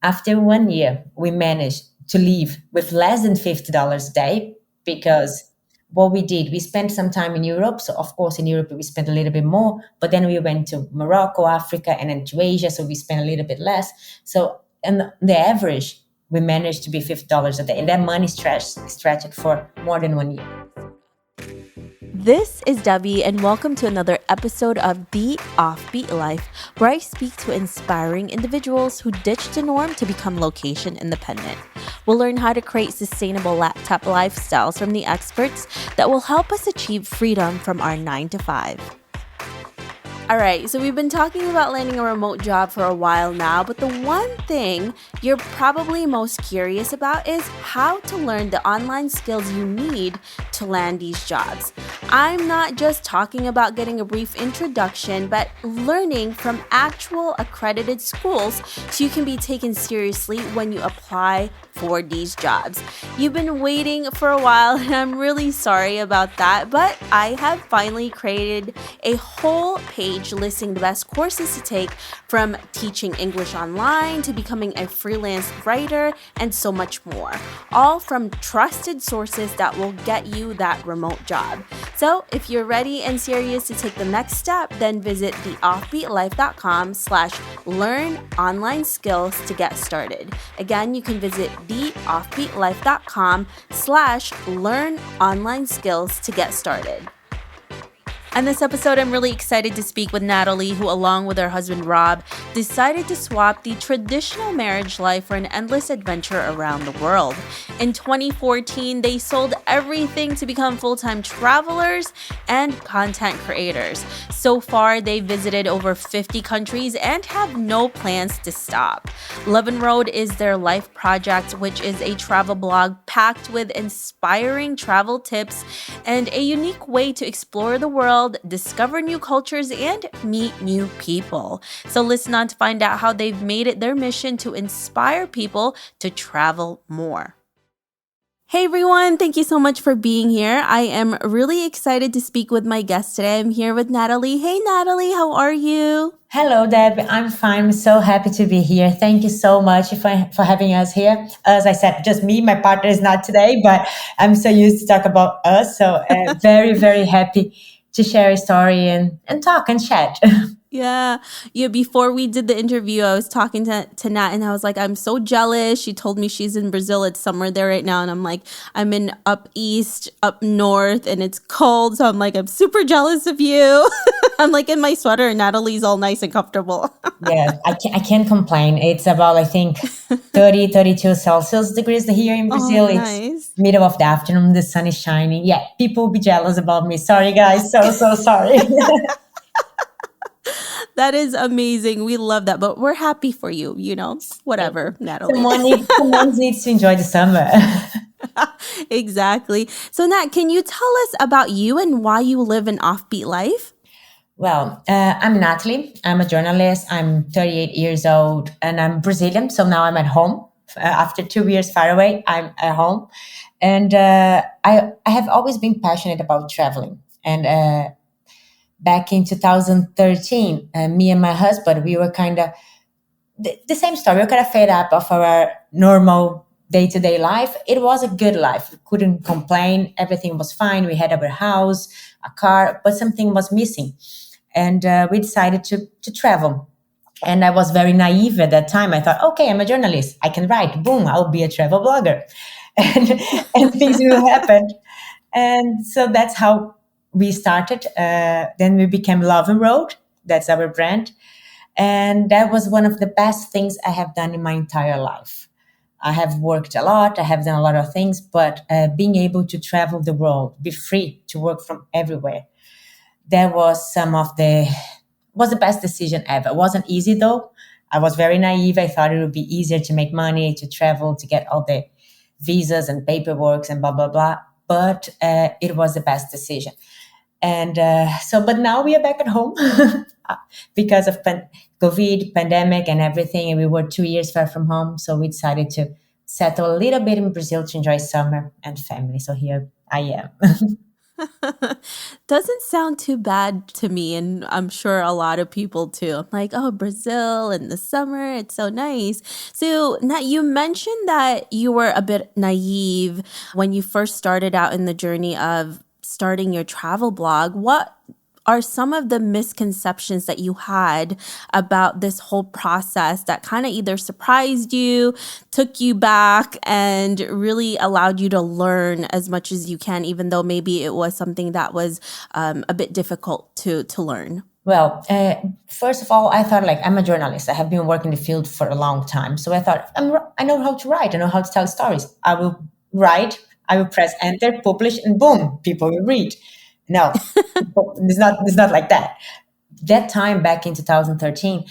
After 1 year, we managed to live with less than $50 a day because what we did, we spent some time in Europe. So, of course, in Europe, we spent a little bit more, but then we went to Morocco, Africa, and then to Asia. So, we spent a little bit less. So, and the average, we managed to be $50 a day. And that money stretched for more than 1 year. This is Debbie, and welcome to another episode of The Offbeat Life, where I speak to inspiring individuals who ditched the norm to become location independent. We'll learn how to create sustainable laptop lifestyles from the experts that will help us achieve freedom from our 9 to 5. All right, so we've been talking about landing a remote job for a while now, but the one thing you're probably most curious about is how to learn the online skills you need to land these jobs. I'm not just talking about getting a brief introduction, but learning from actual accredited schools so you can be taken seriously when you apply for these jobs. You've been waiting for a while, and I'm really sorry about that, but I have finally created a whole page listing the best courses to take, from teaching English online to becoming a freelance writer and so much more, all from trusted sources that will get you that remote job. So if you're ready and serious to take the next step, then visit theoffbeatlife.com/learn online skills to get started. Again, you can visit theoffbeatlife.com/learn online skills to get started. On this episode, I'm really excited to speak with Natalie, who, along with her husband Rob, decided to swap the traditional marriage life for an endless adventure around the world. In 2014, they sold everything to become full-time travelers and content creators. So far, they visited over 50 countries and have no plans to stop. Love and Road is their life project, which is a travel blog packed with inspiring travel tips and a unique way to explore the world, discover new cultures, and meet new people. So listen on to find out how they've made it their mission to inspire people to travel more. Hey everyone, thank you so much for being here. I am really excited to speak with my guest today. I'm here with Natalie. Hey Natalie, how are you? Hello, Deb. I'm fine. I'm so happy to be here. Thank you so much for having us here. As I said, just me. My partner is not today, but I'm so used to talk about us. So very, very happy to share a story and talk and chat. Yeah. Before we did the interview, I was talking to Nat, and I was like, I'm so jealous. She told me she's in Brazil. It's summer there right now. And I'm like, I'm in up east, up north, and it's cold. So I'm like, I'm super jealous of you. I'm like in my sweater, and Natalie's all nice and comfortable. Yeah, I can't complain. It's about, I think, 30, 32 Celsius degrees here in Brazil. Oh, nice. It's middle of the afternoon. The sun is shining. Yeah, people will be jealous about me. Sorry, guys. So sorry. That is amazing. We love that. But we're happy for you, whatever, Natalie. Someone needs to enjoy the summer. Exactly. So Nat, can you tell us about you and why you live an offbeat life? Well, I'm Natalie. I'm a journalist. I'm 38 years old and I'm Brazilian. So now I'm at home. After 2 years far away, I'm at home. And I have always been passionate about traveling. And back in 2013, me and my husband, we were kind of the same story. We were kind of fed up of our normal day-to-day life. It was a good life. We couldn't complain. Everything was fine. We had our house, a car, but something was missing. And we decided to travel. And I was very naive at that time. I thought, okay, I'm a journalist. I can write. Boom, I'll be a travel blogger. And things will happen. And so that's how we started. Then we became Love and Road. That's our brand. And that was one of the best things I have done in my entire life. I have worked a lot. I have done a lot of things, but being able to travel the world, be free to work from everywhere, that was the best decision ever. It wasn't easy though. I was very naive. I thought it would be easier to make money, to travel, to get all the visas and paperwork and blah, blah, blah. But it was the best decision. And but now we are back at home because of COVID, pandemic and everything. And we were 2 years far from home. So we decided to settle a little bit in Brazil to enjoy summer and family. So here I am. Doesn't sound too bad to me, and I'm sure a lot of people too. I'm like, oh, Brazil in the summer, it's so nice. So now you mentioned that you were a bit naive when you first started out in the journey of starting your travel blog. What are some of the misconceptions that you had about this whole process that kind of either surprised you, took you back, and really allowed you to learn as much as you can, even though maybe it was something that was a bit difficult to learn? Well, first of all, I thought like I'm a journalist. I have been working in the field for a long time. So I thought I know how to write. I know how to tell stories. I will write. I will press enter, publish, and boom, people will read. No, it's not like that. That time back in 2013,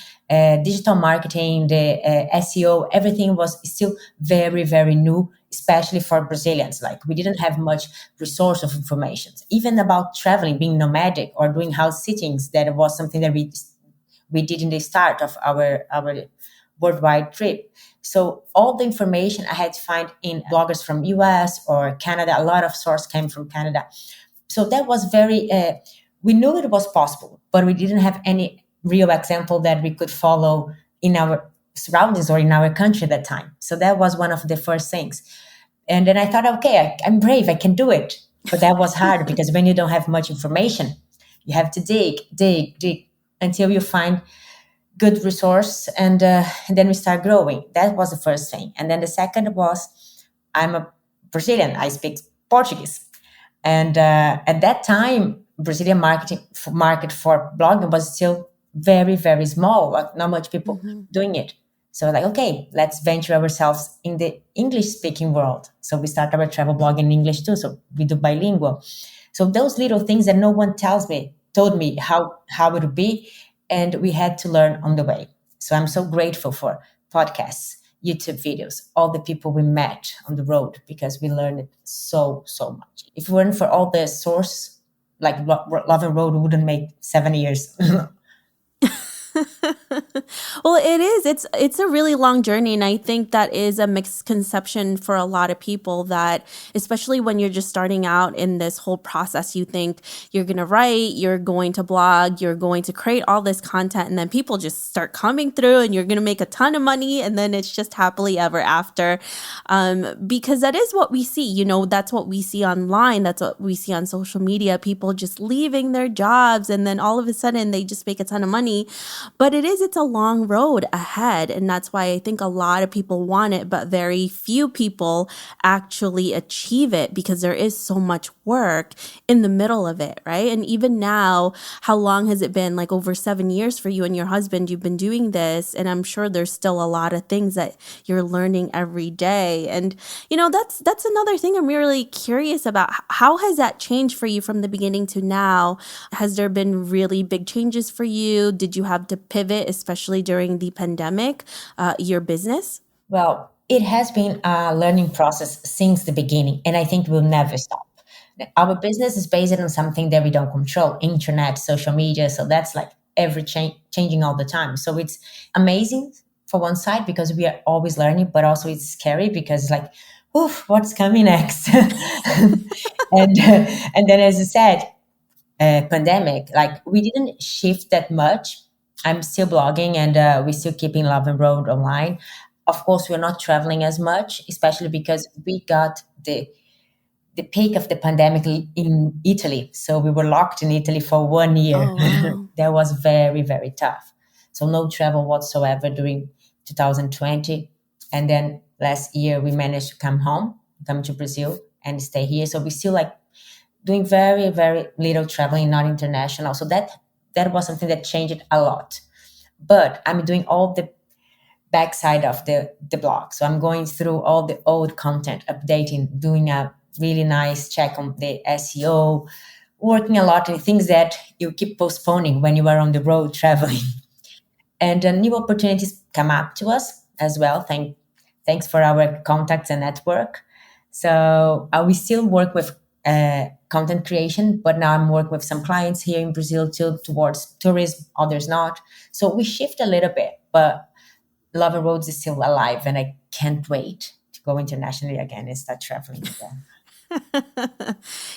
digital marketing, the SEO, everything was still very, very new, especially for Brazilians. Like we didn't have much resource of information, even about traveling, being nomadic or doing house sittings. That was something that we did in the start of our worldwide trip. So all the information I had to find in bloggers from US or Canada. A lot of source came from Canada. So that was very we knew it was possible, but we didn't have any real example that we could follow in our surroundings or in our country at that time. So that was one of the first things. And then I thought, okay, I'm brave, I can do it. But that was hard because when you don't have much information, you have to dig until you find good resource, and then we start growing. That was the first thing. And then the second was, I'm a Brazilian, I speak Portuguese. And at that time, Brazilian market for blogging was still very, very small. Like not much people Mhm. doing it. So like, okay, let's venture ourselves in the English speaking world. So we start our travel blog in English too. So we do bilingual. So those little things that no one told me how it would be, and we had to learn on the way. So I'm so grateful for podcasts, YouTube videos, all the people we met on the road, because we learned so much. If it weren't for all the source, like Love and Road wouldn't make 7 years. Well, it is. It's a really long journey, and I think that is a misconception for a lot of people that, especially when you're just starting out in this whole process, you think you're going to write, you're going to blog, you're going to create all this content, and then people just start coming through, and you're going to make a ton of money, and then it's just happily ever after. Because that is what we see. That's what we see online. That's what we see on social media. People just leaving their jobs, and then all of a sudden they just make a ton of money. But it's a long road ahead. And that's why I think a lot of people want it, but very few people actually achieve it because there is so much work in the middle of it, right? And even now, how long has it been? Like over 7 years for you and your husband, you've been doing this. And I'm sure there's still a lot of things that you're learning every day. And, that's another thing I'm really curious about. How has that changed for you from the beginning to now? Has there been really big changes for you? Did you have to pivot, especially during the pandemic, your business? Well, it has been a learning process since the beginning, and I think we'll never stop. Our business is based on something that we don't control: internet, social media. So that's like changing all the time. So it's amazing for one side because we are always learning, but also it's scary because it's like, oof, what's coming next? And then, as I said, pandemic, like we didn't shift that much. I'm still blogging, and we're still keeping Love and Road online. Of course, we're not traveling as much, especially because we got the peak of the pandemic in Italy. So we were locked in Italy for 1 year. Oh, wow. That was very, very tough. So no travel whatsoever during 2020. And then last year we managed to come to Brazil and stay here. So we still like doing very, very little traveling, not international. So that was something that changed a lot. But I'm doing all the backside of the blog. So I'm going through all the old content, updating, doing a really nice check on the SEO, working a lot on things that you keep postponing when you are on the road traveling. And new opportunities come up to us as well. Thanks for our contacts and network. So we still work with content creation, but now I'm working with some clients here in Brazil too, towards tourism, others not. So we shift a little bit, but Love and Roads is still alive, and I can't wait to go internationally again and start traveling again.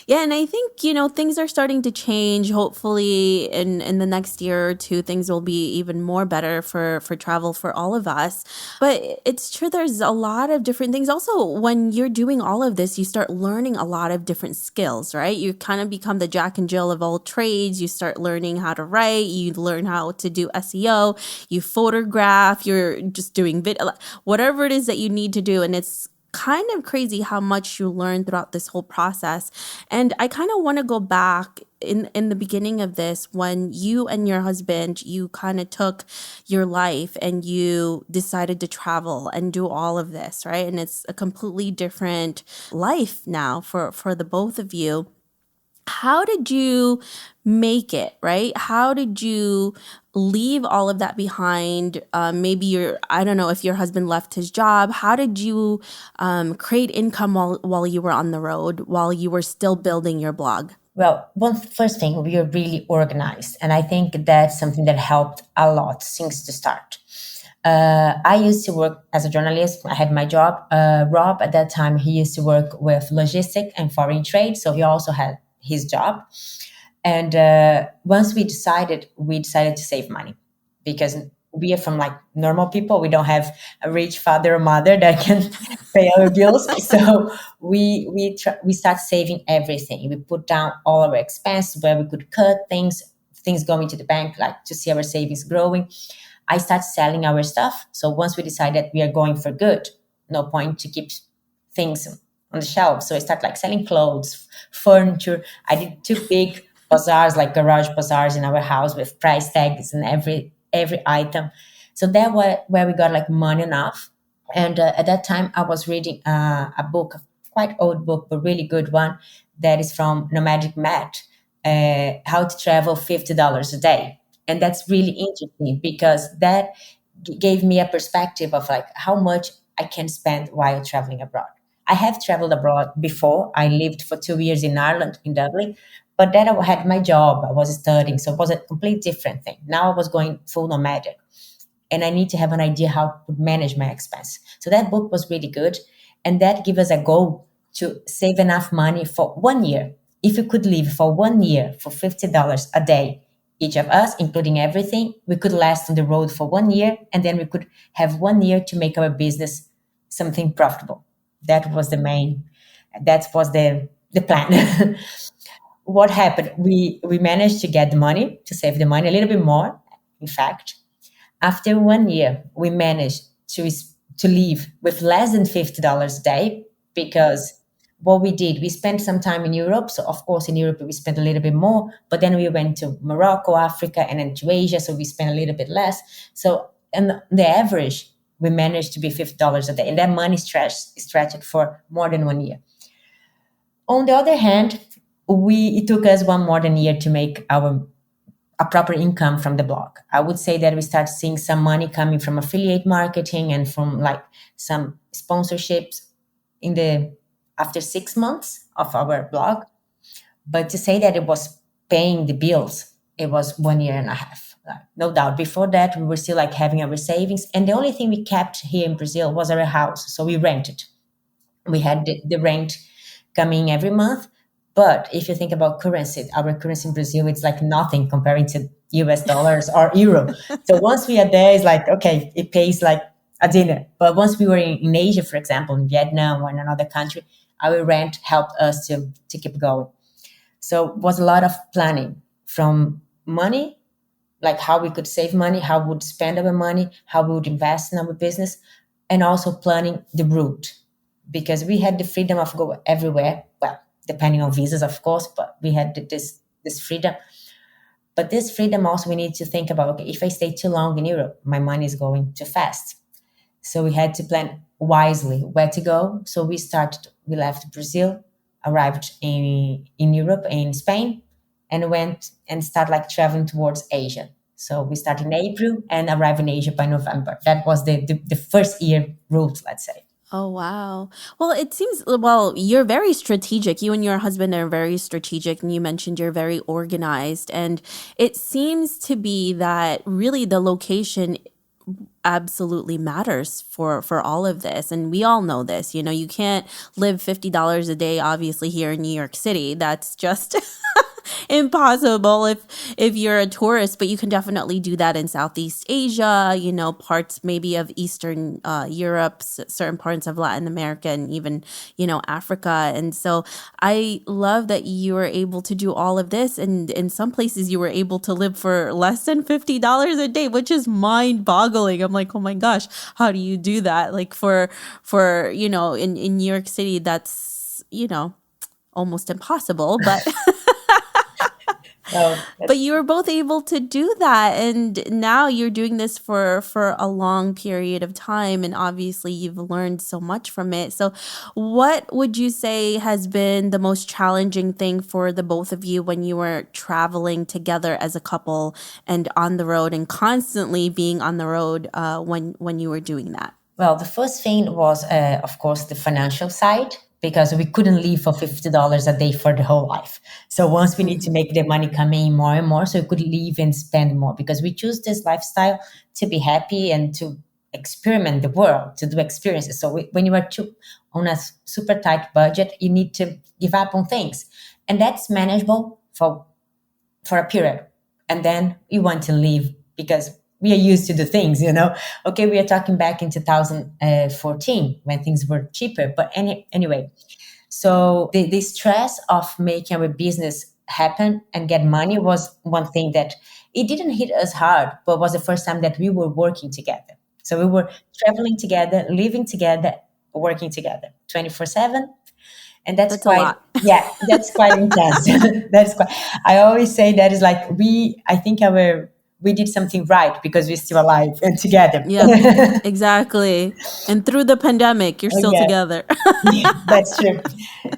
Yeah, and I think, things are starting to change. Hopefully in the next year or two, things will be even more better for travel for all of us. But it's true, there's a lot of different things. Also, when you're doing all of this, you start learning a lot of different skills, right? You kind of become the Jack and Jill of all trades. You start learning how to write, you learn how to do SEO, you photograph, you're just doing video, whatever it is that you need to do. And it's kind of crazy how much you learn throughout this whole process. And I kind of want to go back in the beginning of this, when you and your husband, you kind of took your life and you decided to travel and do all of this, right? And it's a completely different life now for the both of you. How did you make it, right? How did you leave all of that behind? Maybe I don't know if your husband left his job. How did you create income while you were on the road, while you were still building your blog? Well, one first thing, we are really organized, and I think that's something that helped a lot since the start. I used to work as a journalist. I had my job. Rob, at that time, he used to work with logistic and foreign trade, so he also had his job. And once we decided to save money because we are from like normal people. We don't have a rich father or mother that can pay our bills. So we start saving everything. We put down all our expenses where we could cut things going to the bank, like to see our savings growing. I start selling our stuff. So once we decide that we are going for good, no point to keep things on the shelf. So I start like selling clothes, furniture. I did two big bazaars, like garage bazaars in our house with price tags and every item. So that was where we got like money enough. And at that time, I was reading a book, a quite old book, but really good one, that is from Nomadic Matt, How to Travel $50 a Day. And that's really interesting because that gave me a perspective of like how much I can spend while traveling abroad. I have traveled abroad before. I lived for 2 years in Ireland, in Dublin, but then I had my job. I was studying, so it was a complete different thing. Now I was going full nomadic, and I need to have an idea how to manage my expense. So that book was really good, and that gave us a goal to save enough money for 1 year. If we could live for 1 year for $50 a day, each of us, including everything, we could last on the road for 1 year, and then we could have 1 year to make our business something profitable. That was the main. That was the plan. What happened? We managed to get the money to save the money a little bit more. In fact, after 1 year, we managed to live with less than $50 a day because what we did, we spent some time in Europe. So of course, in Europe we spent a little bit more, but then we went to Morocco, Africa, and then to Asia. So we spent a little bit less. So and the average, we managed to be $50 a day, and that money stretched for more than 1 year. On the other hand, it took us one more than a year to make our a proper income from the blog. I would say that we start seeing some money coming from affiliate marketing and from like some sponsorships in the after 6 months of our blog. But to say that it was paying the bills, it was 1 year and a half. No doubt. Before that, we were still like having our savings. And the only thing we kept here in Brazil was our house. So we rented. We had the rent coming every month. But if you think about currency, our currency in Brazil, it's like nothing comparing to US dollars or euro. So once we are there, it's like, okay, it pays like a dinner. But once we were in Asia, for example, in Vietnam or in another country, our rent helped us to keep going. So it was a lot of planning from money, like how we could save money, how we would spend our money, how we would invest in our business, and also planning the route because we had the freedom of go everywhere. Well, depending on visas, of course, but we had this freedom. But this freedom also we need to think about, okay, if I stay too long in Europe, my money is going too fast. So we had to plan wisely where to go. So we left Brazil, arrived in Europe, in Spain, and went and started like traveling towards Asia. So we started in April and arrived in Asia by November. That was the first year route, let's say. Oh, wow. Well, it seems, well, you're very strategic. You and your husband are very strategic, and you mentioned you're very organized. And it seems to be that really the location absolutely matters for all of this. And we all know this. You can't live $50 a day obviously here in New York City. That's just impossible if you're a tourist, but you can definitely do that in Southeast Asia, parts maybe of Eastern Europe, certain parts of Latin America, and even, Africa. And so I love that you were able to do all of this. And in some places you were able to live for less than $50 a day, which is mind boggling. I'm like, oh my gosh, how do you do that? Like for in New York City, that's, almost impossible, but So but you were both able to do that, and now you're doing this for a long period of time, and obviously you've learned so much from it. So what would you say has been the most challenging thing for the both of you when you were traveling together as a couple and on the road, and constantly being on the road when you were doing that? well, the first thing was, of course, the financial side, because we couldn't live for $50 a day for the whole life. So once we need to Mhm. make the money come in more and more, so we could live and spend more, because we choose this lifestyle to be happy and to experiment the world, to do experiences. So when you are on a super tight budget, you need to give up on things, and that's manageable for a period. And then we want to leave because we are used to the things. Okay, we are talking back in 2014 when things were cheaper. But anyway, so the stress of making our business happen and get money was one thing that it didn't hit us hard, but was the first time that we were working together. So we were traveling together, living together, working together 24/7, and that's That's a quite, lot. yeah, that's quite intense. That's quite, I always say that is like, I think we did something right because we're still alive and together. Yep, exactly. And through the pandemic, you're Oh, still yeah. together. Yeah, that's true.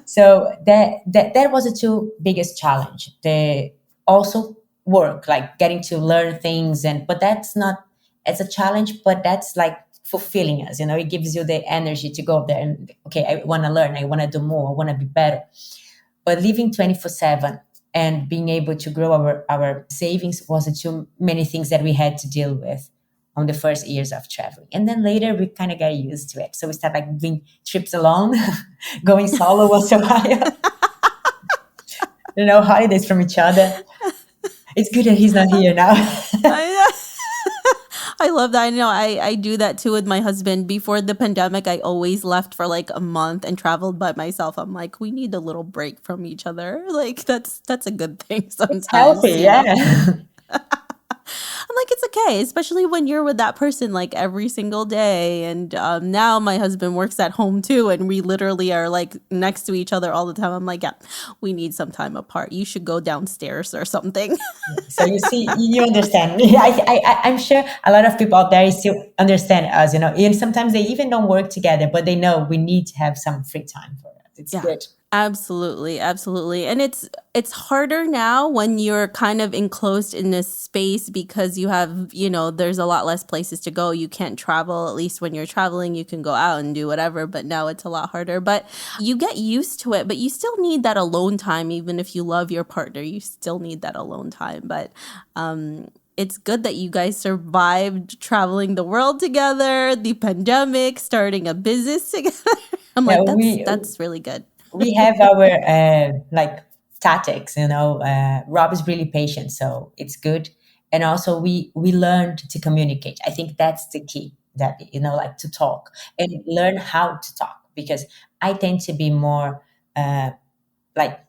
So that was the two biggest challenge. The also work, like getting to learn things, but that's not as a challenge, but that's like fulfilling us. It gives you the energy to go there and, okay, I want to learn, I want to do more, I want to be better. But living 24/7 and being able to grow our savings wasn't too many things that we had to deal with on the first years of traveling. And then later we kind of got used to it. So we start like doing trips alone, going solo once in a while, holidays from each other. It's good that he's not here now. I, I love that. I know I do that too with my husband. Before the pandemic, I always left for like a month and traveled by myself. I'm like, we need a little break from each other. Like that's a good thing It's healthy, sometimes. yeah. I'm like, it's okay, especially when you're with that person like every single day. And now my husband works at home too, and we literally are like next to each other all the time. I'm like, yeah, we need some time apart. You should go downstairs or something. So you see, you understand. I'm sure a lot of people out there still understand us, and sometimes they even don't work together, but they know we need to have some free time for it. It's Yeah. good. Absolutely, absolutely. And it's harder now when you're kind of enclosed in this space because you have, there's a lot less places to go. You can't travel. At least when you're traveling, you can go out and do whatever, but now it's a lot harder. But you get used to it, but you still need that alone time. Even if you love your partner, you still need that alone time. But it's good that you guys survived traveling the world together, the pandemic, starting a business together. I'm Yeah, like, we that's really good. we have our like tactics. Rob is really patient, so it's good. And also we learned to communicate. I think that's the key, that like to talk and learn how to talk, because I tend to be more like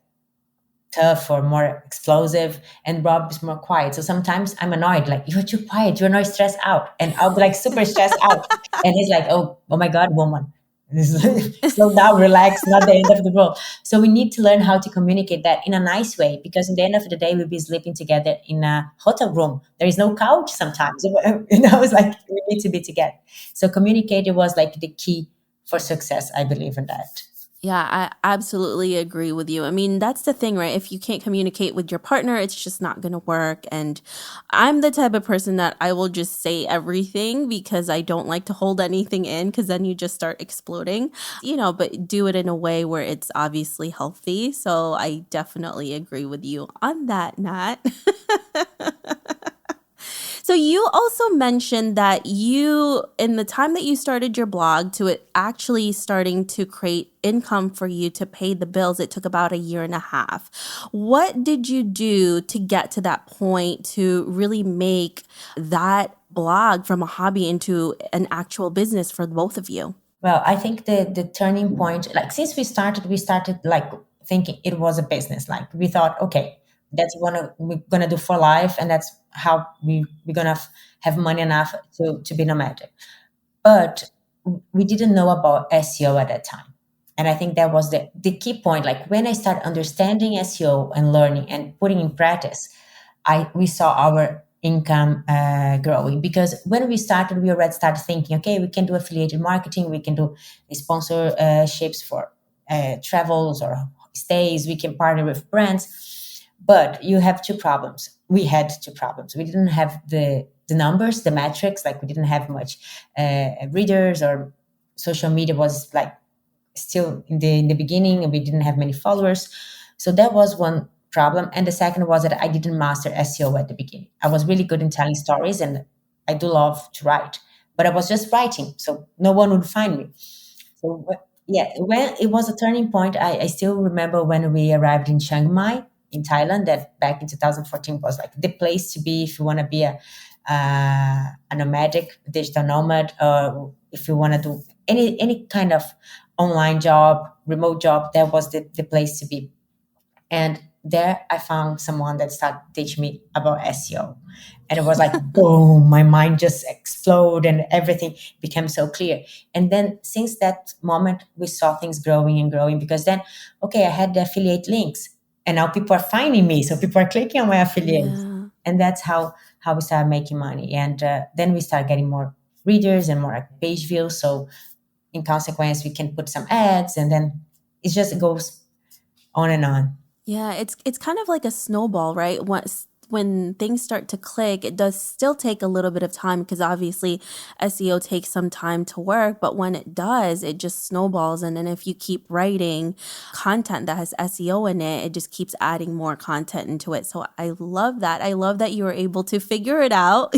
tough or more explosive, and Rob is more quiet. So sometimes I'm annoyed, like, you're too quiet, you're not stressed out, and I'll be like super stressed out, and he's like, oh my god, woman, slow down, relax, not the end of the world. So we need to learn how to communicate that in a nice way, because in the end of the day we'll be sleeping together in a hotel room. There is no couch sometimes. It's like we need to be together. So communicating was like the key for success. I believe in that. Yeah, I absolutely agree with you. I mean, that's the thing, right? If you can't communicate with your partner, it's just not going to work. And I'm the type of person that I will just say everything because I don't like to hold anything in because then you just start exploding, but do it in a way where it's obviously healthy. So I definitely agree with you on that, Nat. So you also mentioned that you, in the time that you started your blog to it actually starting to create income for you to pay the bills, it took about a year and a half. What did you do to get to that point to really make that blog from a hobby into an actual business for both of you? Well, I think the turning point, like since we started like thinking it was a business. Like we thought, okay, that's what we're gonna do for life, and that's how we're gonna have money enough to be nomadic. But we didn't know about SEO at that time. And I think that was the key point. Like when I started understanding SEO and learning and putting in practice, we saw our income growing, because when we started, we already started thinking, okay, we can do affiliated marketing, we can do sponsorships for travels or stays, we can partner with brands. But you have two problems. We had two problems. We didn't have the numbers, the metrics, like we didn't have much readers, or social media was like still in the beginning, and we didn't have many followers. So that was one problem. And the second was that I didn't master SEO at the beginning. I was really good in telling stories, and I do love to write, but I was just writing, so no one would find me. So yeah, when it was a turning point, I still remember when we arrived in Chiang Mai in Thailand. That back in 2014 was like the place to be if you want to be a nomadic digital nomad, or if you want to do any kind of online job, remote job. That was the place to be. And there I found someone that started teaching me about SEO. And it was like, boom, my mind just exploded and everything became so clear. And then since that moment, we saw things growing and growing, because then, okay, I had the affiliate links, and now people are finding me. So people are clicking on my affiliates. Yeah. And that's how we started making money. And then we started getting more readers and more like, page views. So in consequence, we can put some ads, and then it just goes on and on. Yeah, it's kind of like a snowball, right? When things start to click, it does still take a little bit of time because obviously SEO takes some time to work, but when it does, it just snowballs. And then if you keep writing content that has SEO in it, it just keeps adding more content into it. So I love that. I love that you were able to figure it out,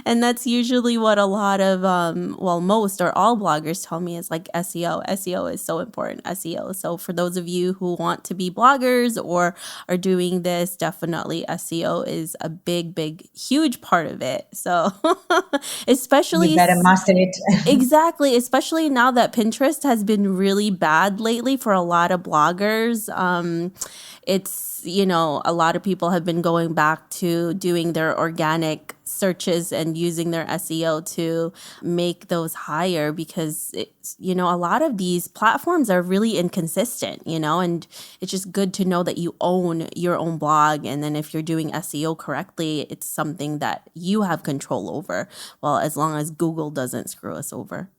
and that's usually what a lot of, most or all bloggers tell me is like SEO. SEO is so important, SEO. So for those of you who want to be bloggers or are doing this, definitely SEO is a big, big, huge part of it. So You especially better master it. exactly, especially now that Pinterest has been really bad lately for a lot of bloggers. A lot of people have been going back to doing their organic searches and using their SEO to make those higher because a lot of these platforms are really inconsistent, and it's just good to know that you own your own blog. And then if you're doing SEO correctly, it's something that you have control over. Well, as long as Google doesn't screw us over.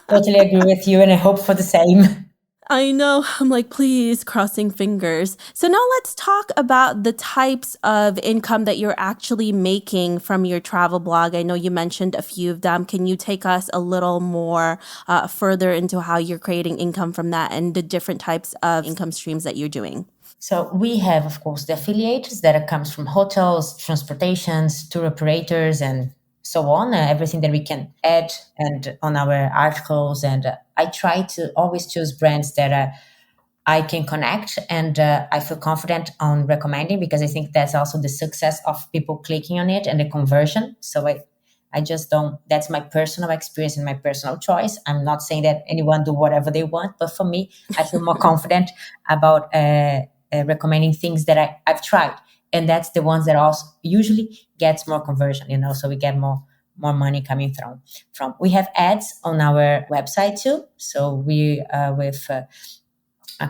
Totally agree with you, and I hope for the same. I know. I'm like, please, crossing fingers. So now let's talk about the types of income that you're actually making from your travel blog. I know you mentioned a few of them. Can you take us a little more further into how you're creating income from that and the different types of income streams that you're doing? So we have, of course, the affiliates that comes from hotels, transportations, tour operators, and so on. Everything that we can add and on our articles. And I try to always choose brands that I can connect, and I feel confident on recommending, because I think that's also the success of people clicking on it and the conversion. So I just don't, that's my personal experience and my personal choice. I'm not saying that anyone do whatever they want, but for me, I feel more confident about recommending things that I've tried. And that's the ones that also usually gets more conversion, so we get more money coming from. We have ads on our website too. So we with a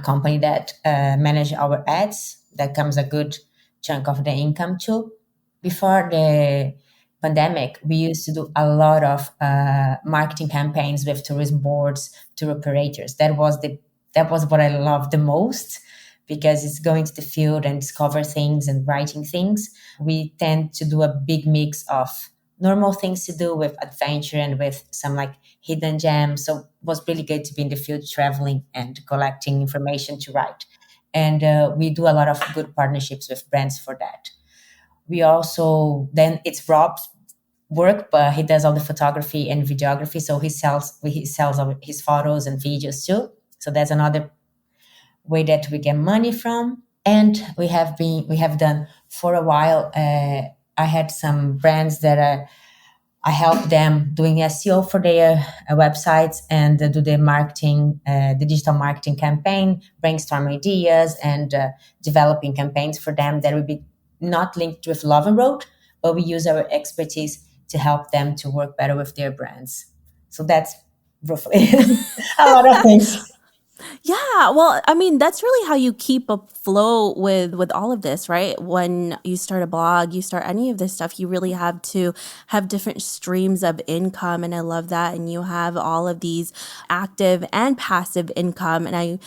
company that manage our ads, that comes a good chunk of the income too. Before the pandemic, we used to do a lot of marketing campaigns with tourism boards, tour operators. That was what I loved the most, because it's going to the field and discover things and writing things. We tend to do a big mix of normal things to do with adventure and with some like hidden gems. So it was really good to be in the field traveling and collecting information to write. And we do a lot of good partnerships with brands for that. we also, then it's Rob's work, but he does all the photography and videography. So he sells all his photos and videos too. So that's another way that we get money from. And we have done for a while. I had some brands that I help them doing SEO for their websites and do the marketing, the digital marketing campaign, brainstorm ideas, and developing campaigns for them that will be not linked with Love and Road, but we use our expertise to help them to work better with their brands. So that's roughly a lot of things. Yeah, well, I mean, that's really how you keep afloat with all of this, right? When you start a blog, you start any of this stuff, you really have to have different streams of income, and I love that. And you have all of these active and passive income, and I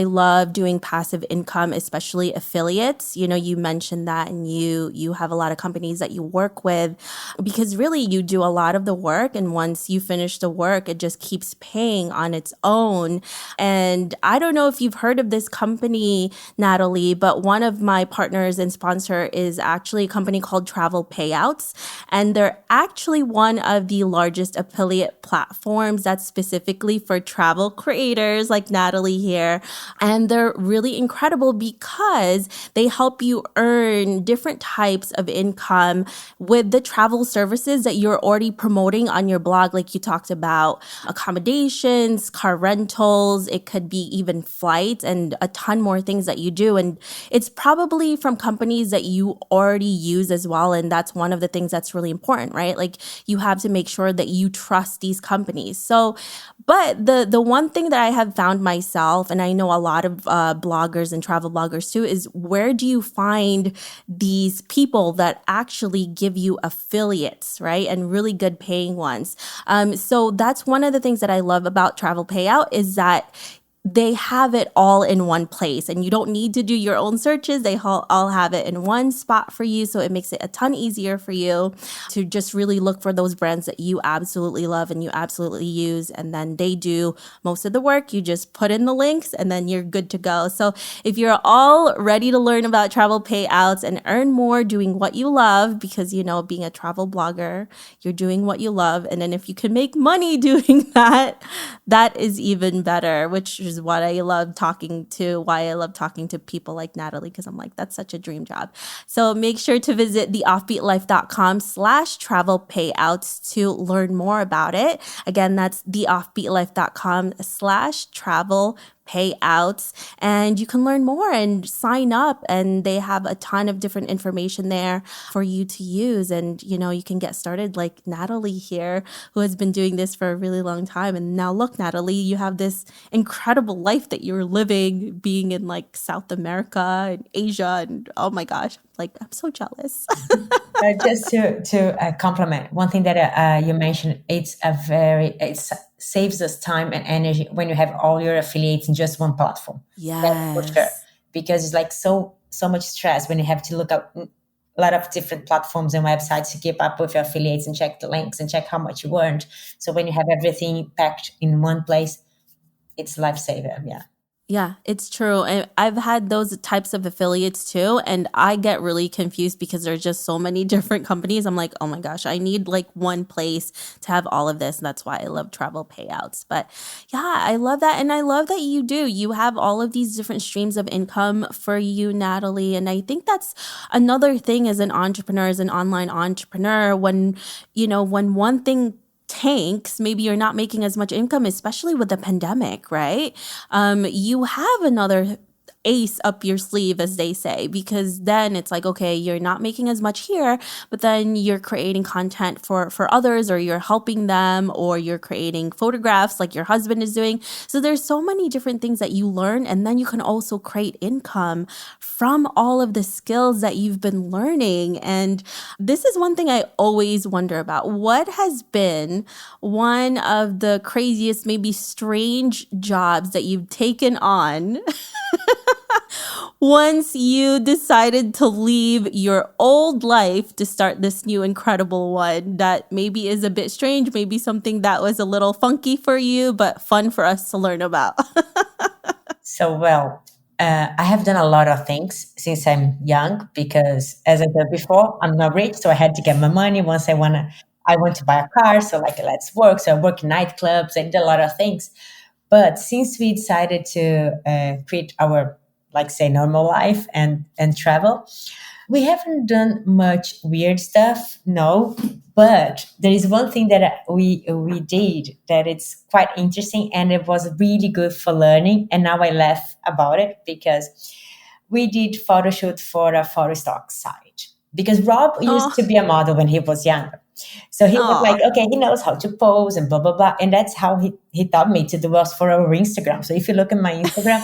love doing passive income, especially affiliates. You mentioned that, and you have a lot of companies that you work with, because really you do a lot of the work, and once you finish the work, it just keeps paying on its own. And I don't know if you've heard of this company, Natalie, but one of my partners and sponsor is actually a company called Travel Payouts. And they're actually one of the largest affiliate platforms that's specifically for travel creators like Natalie here. And they're really incredible because they help you earn different types of income with the travel services that you're already promoting on your blog. Like you talked about accommodations, car rentals, it could be even flights, and a ton more things that you do. And it's probably from companies that you already use as well. And that's one of the things that's really important, right? Like you have to make sure that you trust these companies. So, but the one thing that I have found myself, and I know a lot of bloggers and travel bloggers too, is where do you find these people that actually give you affiliates, right? And really good paying ones. So that's one of the things that I love about Travel Payout is that they have it all in one place, and you don't need to do your own searches. They all have it in one spot for you. So it makes it a ton easier for you to just really look for those brands that you absolutely love and you absolutely use. And then they do most of the work. You just put in the links and then you're good to go. So if you're all ready to learn about travel payouts and earn more doing what you love, because, being a travel blogger, you're doing what you love. And then if you can make money doing that, that is even better, which is why I love talking to people like Natalie, because I'm like, that's such a dream job. So make sure to visit theoffbeatlife.com/travel payouts to learn more about it. Again, that's theoffbeatlife.com/travel payouts, and you can learn more and sign up, and they have a ton of different information there for you to use. And you can get started like Natalie here, who has been doing this for a really long time. And now look, Natalie, you have this incredible life that you're living, being in like South America and Asia, and oh my gosh, like I'm so jealous. Just to compliment one thing that you mentioned, it saves us time and energy when you have all your affiliates in just one platform. That's for sure, Yes. because it's like so much stress when you have to look up a lot of different platforms and websites to keep up with your affiliates and check the links and check how much you earned. So when you have everything packed in one place, it's lifesaver. Yeah. Yeah, it's true. And I've had those types of affiliates too. And I get really confused because there's just so many different companies. I'm like, oh my gosh, I need like one place to have all of this. And that's why I love travel payouts. But yeah, I love that. And I love that you do. You have all of these different streams of income for you, Natalie. And I think that's another thing as an entrepreneur, as an online entrepreneur, when one thing tanks, maybe you're not making as much income, especially with the pandemic, right? You have another ace up your sleeve, as they say, because then it's like, okay, you're not making as much here, but then you're creating content for others, or you're helping them, or you're creating photographs like your husband is doing. So there's so many different things that you learn, and then you can also create income from all of the skills that you've been learning. And this is one thing I always wonder about. What has been one of the craziest, maybe strange jobs that you've taken on once you decided to leave your old life to start this new incredible one that maybe is a bit strange, maybe something that was a little funky for you, but fun for us to learn about? So well. I have done a lot of things since I'm young because, as I said before, I'm not rich, so I had to get my money. Once I want to buy a car, so like let's work. So I work in nightclubs. I did a lot of things. But since we decided to create our, like, say, normal life and travel, we haven't done much weird stuff, no. But there is one thing that we did that it's quite interesting, and it was really good for learning. And now I laugh about it because we did photo shoot for a photo stock site. Because Rob used Oh, to be a model when he was younger. So he was like, oh, okay, he knows how to pose and blah, blah, blah. And that's how he taught me to do us for our Instagram. So if you look at my Instagram,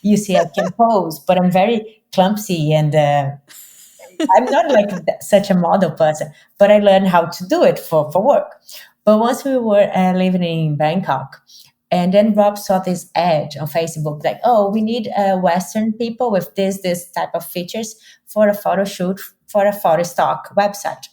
you see I can pose, but I'm very clumsy and I'm not like such a model person, but I learned how to do it for work. But once we were living in Bangkok, and then Rob saw this ad on Facebook, like, oh, we need Western people with this type of features for a photo shoot for a photo stock website.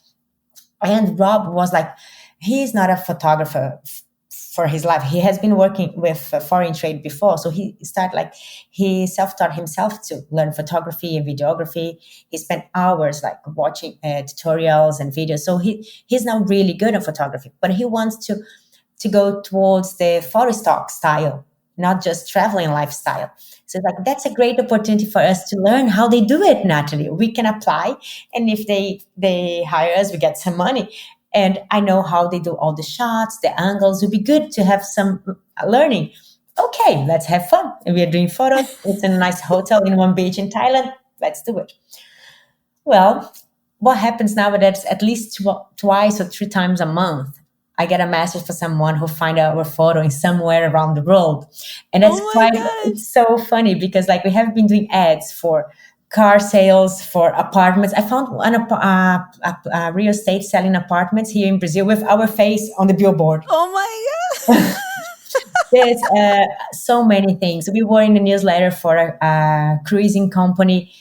And Rob was like, he's not a photographer for his life. He has been working with foreign trade before. So he self-taught himself to learn photography and videography. He spent hours like watching tutorials and videos. So he's now really good at photography, but he wants to go towards the photo stock style, not just traveling lifestyle. So it's like that's a great opportunity for us to learn how they do it, Natalie. We can apply, and if they hire us, we get some money. And I know how they do all the shots, the angles. It would be good to have some learning. Okay, let's have fun. We are doing photos. It's in a nice hotel in one beach in Thailand. Let's do it. Well, what happens nowadays, at least twice or three times a month, I get a message for someone who find our photo in somewhere around the world. And oh that's my quite, gosh. it's so funny because like we have been doing ads for car sales, for apartments. I found a real estate selling apartments here in Brazil with our face on the billboard. Oh my god. There's so many things. We were in the newsletter for a cruising company,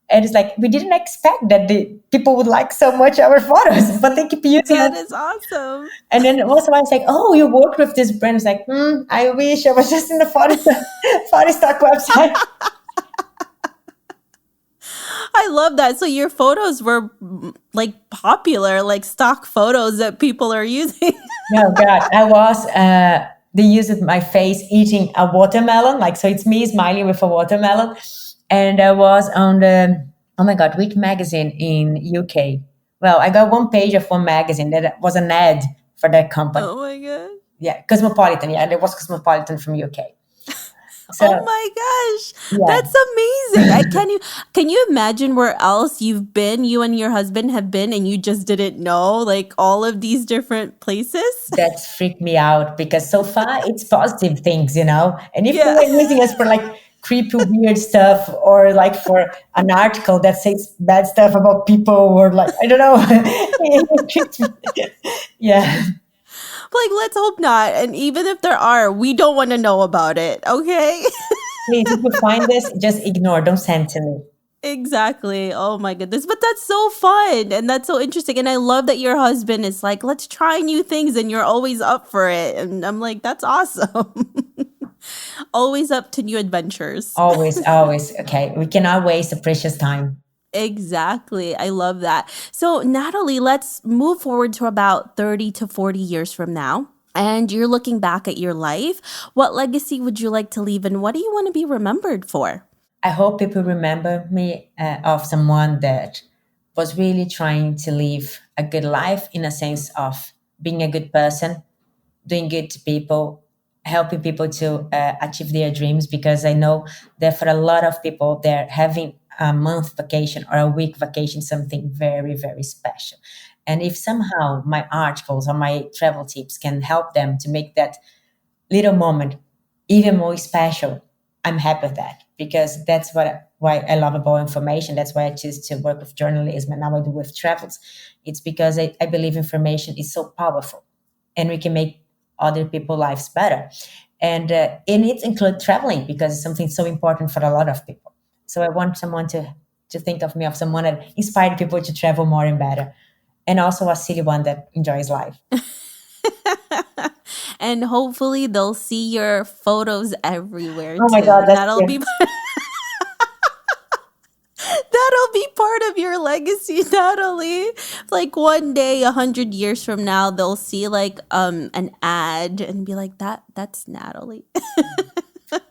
and it's like we didn't expect that the people would like so much our photos, but they keep using That us. is awesome. And then also I was like, "Oh, you worked with this brand?" It's like, I wish I was just in the photo stock website. I love that. So your photos were like popular, like stock photos that people are using. No, God, I was. They used my face eating a watermelon, like so. It's me smiling with a watermelon, and I was on the, oh my God, which magazine in UK? Well, I got one page of one magazine that was an ad for that company. Oh my god. Yeah, Cosmopolitan. Yeah, there was Cosmopolitan from UK. So Oh my gosh. yeah, That's amazing. I can you imagine where else you've been, you and your husband have been and you just didn't know like all of these different places? that's freaked me out because so far it's positive things, you know. And if they Yeah. were using us for like creepy, weird stuff, or like for an article that says bad stuff about people, or like I don't know, it freaked me. Yeah, Like let's hope not. And even if there are, we don't want to know about it, okay? please, if you find this, just ignore. Don't send to me. Exactly. Oh my goodness. But that's so fun and that's so interesting. And I love that your husband is like, let's try new things and you're always up for it. And I'm like, that's awesome. Always up to new adventures. Always, always. Okay, we cannot waste the precious time. Exactly. I love that. So, Natalie, let's move forward to about 30 to 40 years from now. And you're looking back at your life. What legacy would you like to leave and what do you want to be remembered for? I hope people remember me of someone that was really trying to live a good life in a sense of being a good person, doing good to people, helping people to achieve their dreams. Because I know that for a lot of people, they're having a month vacation or a week vacation, something very, very special. And if somehow my articles or my travel tips can help them to make that little moment even more special, I'm happy with that because that's why I love about information. That's why I choose to work with journalism and now I do with travels. It's because I believe information is so powerful and we can make other people's lives better. And it includes traveling because it's something so important for a lot of people. So I want someone to think of me of someone that inspired people to travel more and better, and also a silly one that enjoys life. And hopefully they'll see your photos everywhere Oh my too. God, And that's that'll cute. be That'll be part of your legacy, Natalie. Like one day, 100 years from now, they'll see like an ad and be like, that's Natalie.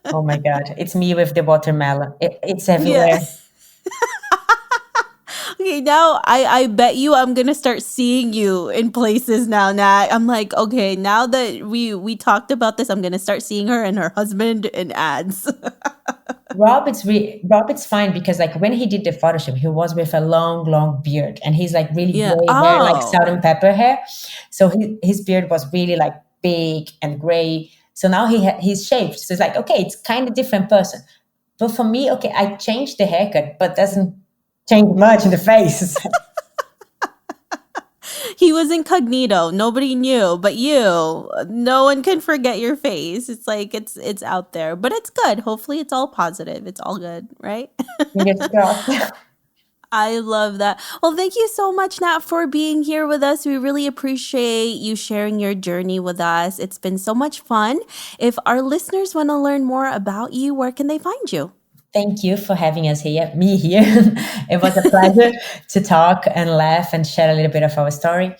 Oh my God, it's me with the watermelon. It's Yeah. everywhere. Okay, now I bet you I'm gonna start seeing you in places now, Nat. I'm like, okay, now that we talked about this, I'm gonna start seeing her and her husband in ads. Rob, it's fine because like when he did the photo shoot, he was with a long, long beard, and he's like really Yeah. gray hair, like Oh. salt and pepper hair. So his beard was really like big and gray. So now he's shaved. So it's like, okay, it's kind of different person. But for me, okay, I changed the haircut, but doesn't change much in the face. He was incognito. Nobody knew, but you. No one can forget your face. It's like it's out there, but it's good. Hopefully, it's all positive. It's all good, right? Fingers crossed. I love that. Well, thank you so much, Nat, for being here with us. We really appreciate you sharing your journey with us. It's been so much fun. If our listeners want to learn more about you, where can they find you? Thank you for having us here, me here. It was a pleasure to talk and laugh and share a little bit of our story.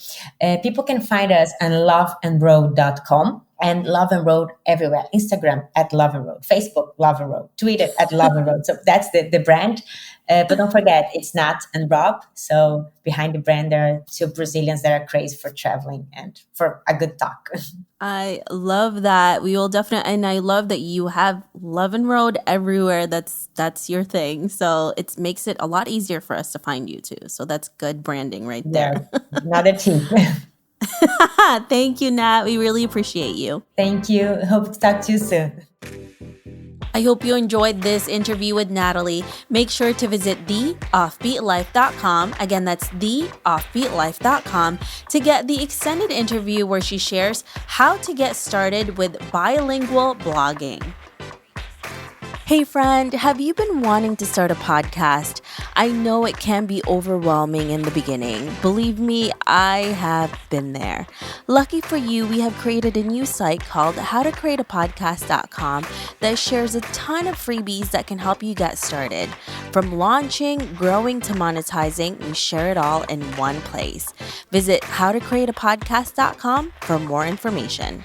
People can find us on loveandroad.com and Love and Road everywhere. Instagram at Love and Road, Facebook, Love and Road, Twitter at Love and Road. So that's the brand. But don't forget, it's Nat and Rob. So behind the brand, there are two Brazilians that are crazy for traveling and for a good talk. I love that. We will definitely, and I love that you have Love and Road everywhere. That's your thing. So it makes it a lot easier for us to find you too. So that's good branding right there. Yeah, another tip. Thank you, Nat. We really appreciate you. Thank you. Hope to talk to you soon. I hope you enjoyed this interview with Natalie. Make sure to visit theoffbeatlife.com. Again, that's theoffbeatlife.com to get the extended interview where she shares how to get started with bilingual blogging. Hey friend, have you been wanting to start a podcast? I know it can be overwhelming in the beginning. Believe me, I have been there. Lucky for you, we have created a new site called howtocreateapodcast.com that shares a ton of freebies that can help you get started. From launching, growing to monetizing, we share it all in one place. Visit howtocreateapodcast.com for more information.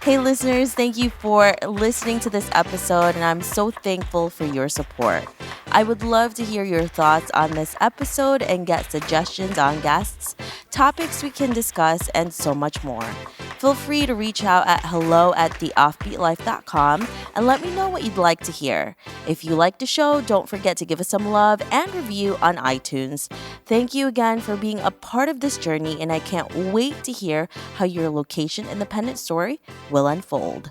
Hey listeners, thank you for listening to this episode, and I'm so thankful for your support. I would love to hear your thoughts on this episode and get suggestions on guests, topics we can discuss, and so much more. Feel free to reach out at hello@theoffbeatlife.com and let me know what you'd like to hear. If you like the show, don't forget to give us some love and review on iTunes. Thank you again for being a part of this journey, and I can't wait to hear how your location independent story will unfold.